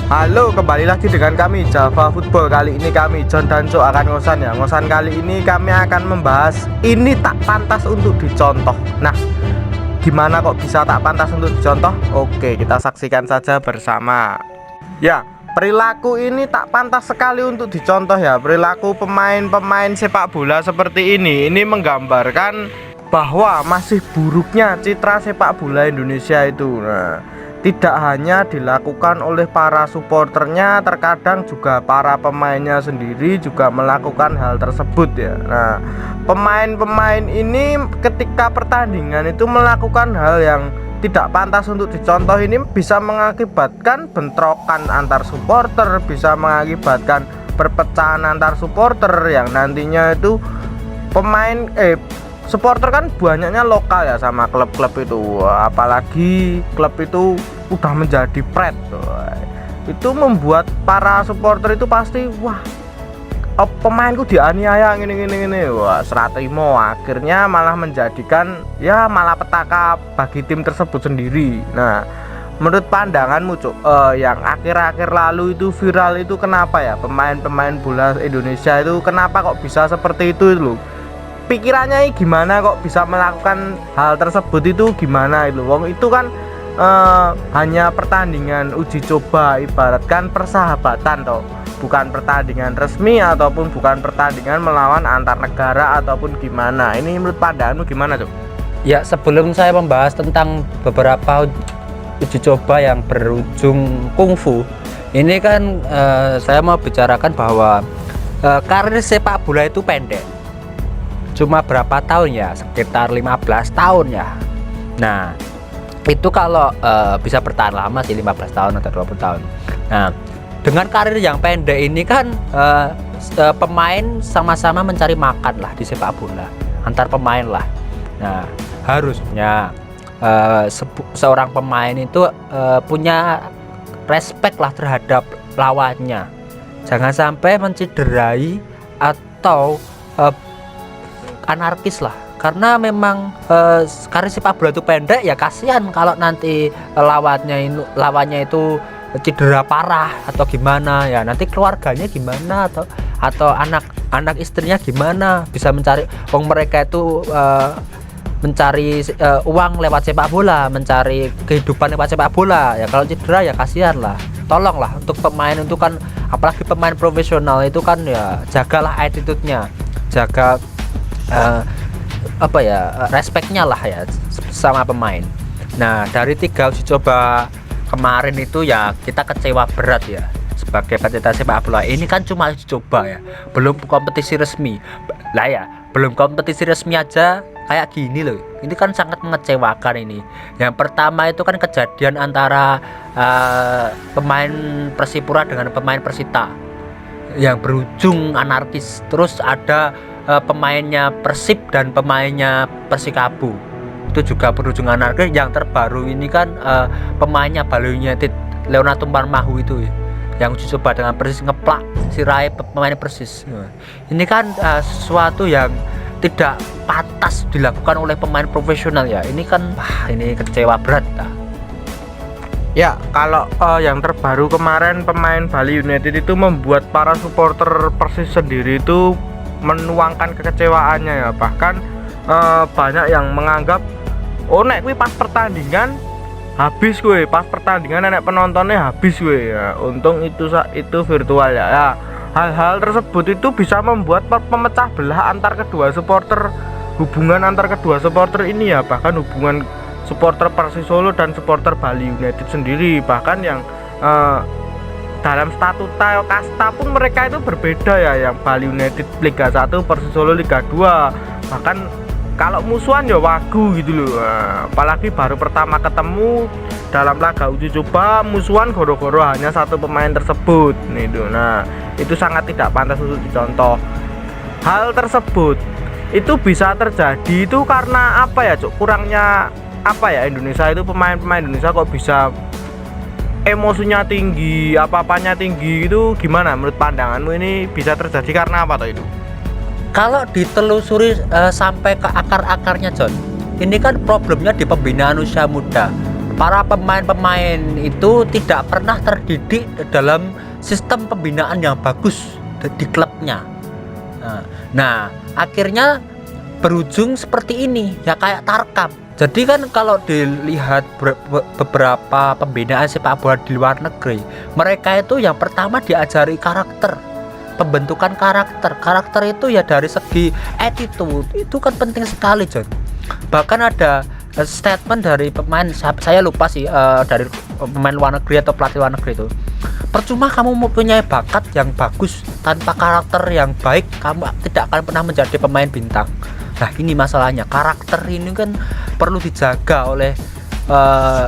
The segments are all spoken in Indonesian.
Halo, kembali lagi dengan kami Java Football. Kali ini kami John dan Cok akan ngosan ya. Ngosan kali ini kami akan membahas ini tak pantas untuk dicontoh. Nah, gimana kok bisa tak pantas untuk dicontoh? Oke, kita saksikan saja bersama. Ya, perilaku ini tak pantas sekali untuk dicontoh ya. Perilaku pemain-pemain sepak bola seperti ini menggambarkan bahwa masih buruknya citra sepak bola Indonesia itu. Nah, tidak hanya dilakukan oleh para supporternya, terkadang juga para pemainnya sendiri juga melakukan hal tersebut ya. Nah, pemain-pemain ini ketika pertandingan itu melakukan hal yang tidak pantas untuk dicontoh, ini bisa mengakibatkan bentrokan antar supporter, bisa mengakibatkan perpecahan antar supporter yang nantinya itu supporter kan banyaknya lokal ya sama klub-klub itu, apalagi klub itu udah menjadi pret. Itu membuat para supporter itu pasti pemainku dianiaya gini. Wah, seratimo akhirnya malah menjadikan ya malapetaka bagi tim tersebut sendiri. Nah, menurut pandanganmu Cuk, yang akhir-akhir lalu itu viral itu kenapa ya pemain-pemain bola Indonesia itu kenapa kok bisa seperti itu loh? Pikirannya gimana kok bisa melakukan hal tersebut, itu gimana itu wong itu kan hanya pertandingan uji coba, ibaratkan persahabatan toh, bukan pertandingan resmi ataupun bukan pertandingan melawan antar negara ataupun gimana. Ini menurut pandanganmu gimana Cuk? Ya, sebelum saya membahas tentang beberapa uji coba yang berujung kungfu, ini kan saya mau bicarakan bahwa karir sepak bola itu pendek. Cuma berapa tahun ya? Sekitar 15 tahun ya. Nah, itu kalau bisa bertahan lama sih 15 tahun atau 20 tahun. Nah, dengan karir yang pendek ini kan pemain sama-sama mencari makan lah di sepak bola, antar pemain lah. Nah, harusnya seorang pemain itu punya respect lah terhadap lawannya. Jangan sampai menciderai atau anarkis lah, karena memang karir sepak bola itu pendek ya. Kasihan kalau nanti lawannya itu cedera parah atau gimana ya, nanti keluarganya gimana atau anak istrinya gimana, bisa mencari mereka itu mencari uang lewat sepak bola, mencari kehidupan lewat sepak bola ya. Kalau cedera ya kasihan lah. Tolonglah untuk pemain itu kan, apalagi pemain profesional itu kan ya, jagalah attitude-nya, jaga respectnya lah ya sama pemain. Nah, dari 3 uji coba kemarin itu ya kita kecewa berat ya sebagai pecinta sepak bola. Ini kan cuma uji coba ya, belum kompetisi resmi lah ya. Belum kompetisi resmi aja kayak gini loh. Ini kan sangat mengecewakan ini. Yang pertama itu kan kejadian antara pemain Persipura dengan pemain Persita yang berujung anarkis. Terus ada pemainnya Persib dan pemainnya Persikabo, itu juga berujung anarkis. Yang terbaru ini kan pemainnya Bali United, Leonardo Parmahu itu ya, yang uji coba dengan Persis ngeplak sirai pemain Persis. Ini kan sesuatu yang tidak pantas dilakukan oleh pemain profesional ya. Ini kan ini kecewa berat lah. Ya, kalau yang terbaru kemarin pemain Bali United itu membuat para supporter Persis sendiri itu menuangkan kekecewaannya ya. Bahkan banyak yang menganggap nek kuwi pas pertandingan habis kuwi, pas pertandingan nek penontonnya habis kuwi ya. Untung itu virtual ya. Hal-hal tersebut itu bisa membuat pemecah belah antar kedua supporter, hubungan antar kedua supporter ini ya. Bahkan hubungan supporter Persis Solo dan supporter Bali United sendiri, bahkan yang dalam statuta kasta pun mereka itu berbeda ya. Yang Bali United Liga 1, Persis Solo Liga 2. Bahkan kalau musuhan ya wagu gitu loh. Apalagi baru pertama ketemu dalam laga uji coba, musuhan goro-goro hanya satu pemain tersebut itu. Nah, itu sangat tidak pantas untuk dicontoh. Hal tersebut itu bisa terjadi itu karena apa ya Cuk? Kurangnya apa ya, Indonesia itu pemain-pemain Indonesia kok bisa emosinya tinggi, apa-apanya tinggi, itu gimana menurut pandanganmu? Ini bisa terjadi karena apa toh itu? Kalau ditelusuri sampai ke akar-akarnya John, ini kan problemnya di pembinaan usia muda. para pemain-pemain itu tidak pernah terdidik dalam sistem pembinaan yang bagus di klubnya. Nah, akhirnya berujung seperti ini ya, kayak Tarkam. Jadi kan kalau dilihat beberapa pembinaan sepak bola di luar negeri, mereka itu yang pertama diajari karakter, pembentukan karakter itu ya dari segi attitude, itu kan penting sekali, John. Bahkan ada statement dari pemain, saya lupa sih, dari pemain luar negeri atau pelatih luar negeri itu, percuma kamu mempunyai bakat yang bagus tanpa karakter yang baik, kamu tidak akan pernah menjadi pemain bintang. Nah, ini masalahnya, karakter ini kan perlu dijaga oleh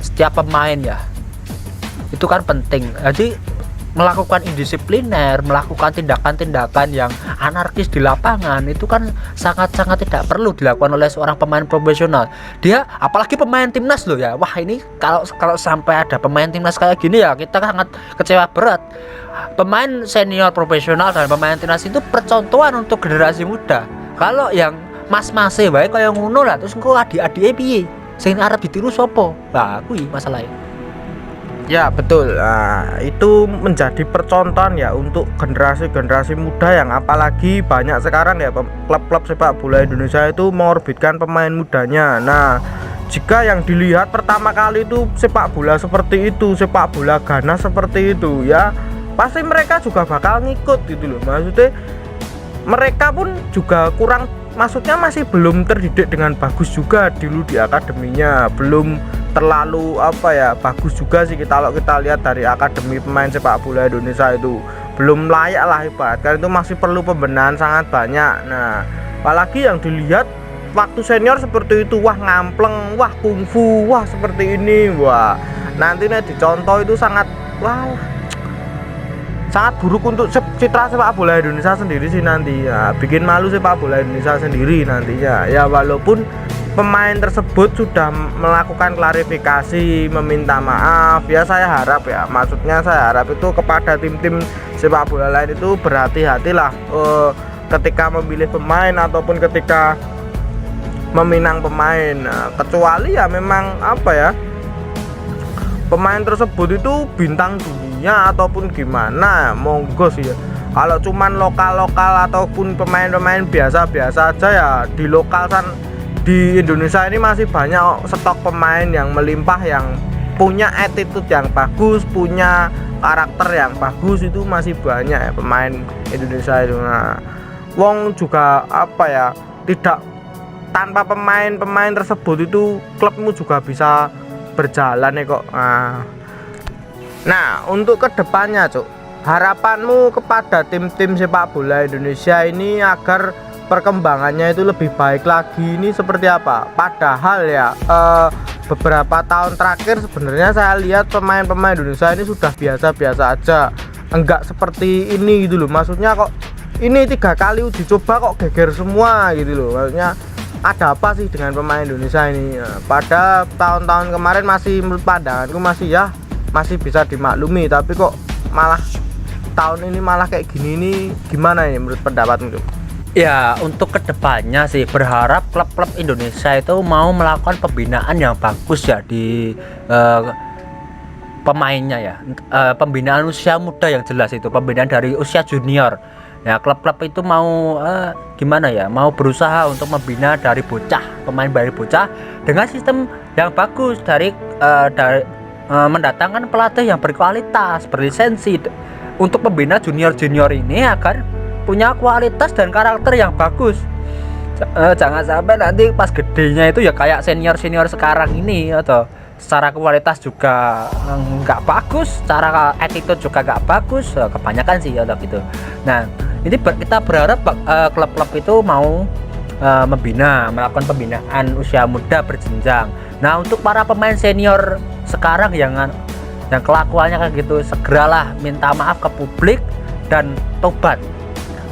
setiap pemain ya, itu kan penting. Jadi melakukan indisipliner, melakukan tindakan-tindakan yang anarkis di lapangan itu kan sangat-sangat tidak perlu dilakukan oleh seorang pemain profesional. Dia apalagi pemain timnas loh ya. Wah, ini kalau sampai ada pemain timnas kayak gini ya, kita sangat kecewa berat. Pemain senior profesional dan pemain timnas itu percontohan untuk generasi muda. Kalau yang mas-mase wae kaya ngono lah, terus engko adik-adike piye? Sing arep ditiru sapa? Lah kuwi masalahnya. Ya betul, itu menjadi percontohan ya untuk generasi-generasi muda, yang apalagi banyak sekarang ya klub-klub sepak bola Indonesia itu mengorbitkan pemain mudanya. Nah, jika yang dilihat pertama kali itu sepak bola seperti itu, sepak bola ganas seperti itu ya, pasti mereka juga bakal ngikut gitu loh. Maksudnya mereka pun juga kurang, maksudnya masih belum terdidik dengan bagus juga dulu di akademinya, belum terlalu bagus juga sih kalau kita lihat dari akademi pemain sepak bola Indonesia itu belum layak lah ibaratkan, itu masih perlu pembenahan sangat banyak. Nah, apalagi yang dilihat waktu senior seperti itu, wah ngampleng, wah kungfu, wah seperti ini, wah nantinya dicontoh itu sangat buruk untuk citra sepak bola Indonesia sendiri sih nanti ya, bikin malu sepak bola Indonesia sendiri nantinya ya. Walaupun pemain tersebut sudah melakukan klarifikasi, meminta maaf ya, saya harap ya, maksudnya saya harap itu kepada tim-tim sepak bola lain itu berhati-hatilah ketika memilih pemain ataupun ketika meminang pemain. Kecuali ya memang pemain tersebut itu bintang dunia ataupun gimana, monggo sih ya. Kalau cuman lokal-lokal ataupun pemain-pemain biasa-biasa aja ya, di lokal di Indonesia ini masih banyak stok pemain yang melimpah, yang punya attitude yang bagus, punya karakter yang bagus, itu masih banyak ya pemain Indonesia itu. Nah, wong juga tidak, tanpa pemain-pemain tersebut itu klubmu juga bisa berjalan ya kok. Nah, untuk kedepannya Cuk, harapanmu kepada tim-tim sepak bola Indonesia ini agar perkembangannya itu lebih baik lagi ini seperti apa? Padahal ya beberapa tahun terakhir sebenarnya saya lihat pemain-pemain Indonesia ini sudah biasa-biasa aja, enggak seperti ini gitu loh. Maksudnya kok ini 3 kali uji coba kok geger semua gitu loh. Maksudnya ada apa sih dengan pemain Indonesia ini? Pada tahun-tahun kemarin masih, menurut pandanganku masih bisa dimaklumi, tapi kok malah tahun ini malah kayak gini, ini gimana ini menurut pendapatmu? Ya, untuk kedepannya sih berharap klub-klub Indonesia itu mau melakukan pembinaan yang bagus ya di pemainnya ya, pembinaan usia muda yang jelas, itu pembinaan dari usia junior ya. Klub-klub itu mau gimana ya, mau berusaha untuk membina dari bocah, pemain dari bocah dengan sistem yang bagus, dari mendatangkan pelatih yang berkualitas, berlisensi untuk membina junior-junior ini agar punya kualitas dan karakter yang bagus. Jangan sampai nanti pas gedenya itu ya kayak senior-senior sekarang ini, atau secara kualitas juga nggak bagus, secara attitude juga nggak bagus, kebanyakan sih atau gitu. Nah, ini kita berharap klub-klub itu mau melakukan pembinaan usia muda berjenjang. Nah, untuk para pemain senior sekarang yang kelakuannya kayak gitu, segeralah minta maaf ke publik dan tobat.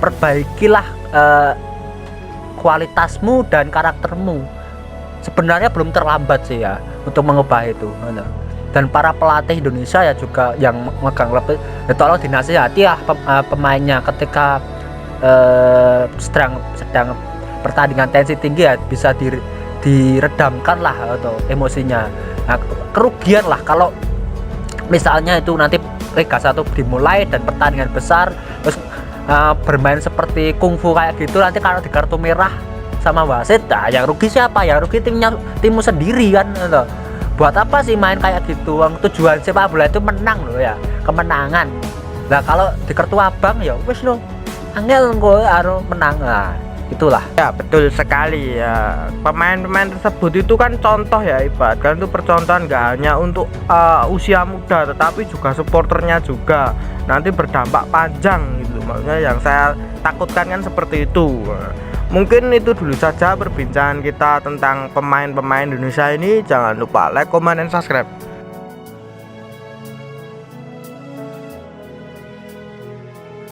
Perbaikilah kualitasmu dan karaktermu. Sebenarnya belum terlambat sih ya untuk mengubah itu. Dan para pelatih Indonesia ya juga yang megang klub, ya tolong dinasihati ya pemainnya ketika sedang pertandingan tensi tinggi ya, bisa diredamkan lah atau emosinya. Nah, kerugian lah kalau misalnya itu nanti Liga 1 dimulai dan pertandingan besar terus bermain seperti kungfu kayak gitu, nanti kalau di kartu merah sama wasit, nah yang rugi siapa? Yang rugi timmu sendiri kan gitu. Buat apa sih main kayak gitu? Tujuan sepak bola itu menang loh ya, kemenangan. Nah kalau di kartu abang ya wis lo angel gue harus menang. Nah itulah. Ya betul sekali ya, pemain-pemain tersebut itu kan contoh ya, ibaratkan itu percontohan gak hanya untuk usia muda tetapi juga supporternya juga nanti berdampak panjang gitu, maksudnya yang saya takutkan kan seperti itu. Mungkin itu dulu saja perbincangan kita tentang pemain-pemain Indonesia ini. Jangan lupa like, comment, dan subscribe.